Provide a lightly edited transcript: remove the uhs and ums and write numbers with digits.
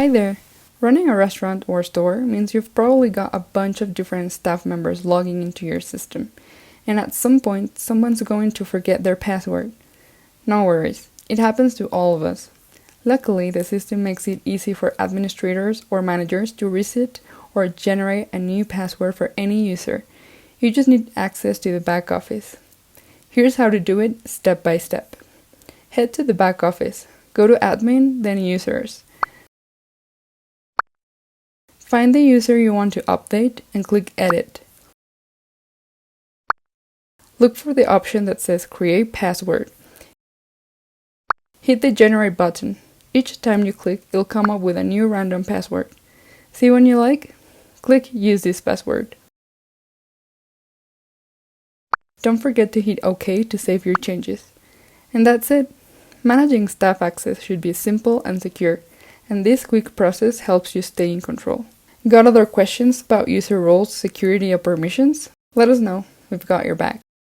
Hi there! Running a restaurant or store means you've probably got a bunch of different staff members logging into your system, and at some point, someone's going to forget their password. No worries, it happens to all of us. Luckily, the system makes it easy for administrators or managers to reset or generate a new password for any user. You just need access to the back office. Here's how to do it step by step. Head to the back office, go to Admin, then Users. Find the user you want to update and click Edit. Look for the option that says Create Password. Hit the Generate button. Each time you click, it'll come up with a new random password. See one you like? Click Use this password. Don't forget to hit OK to save your changes. And that's it. Managing staff access should be simple and secure, and this quick process helps you stay in control. Got other questions about user roles, security, or permissions? Let us know. We've got your back.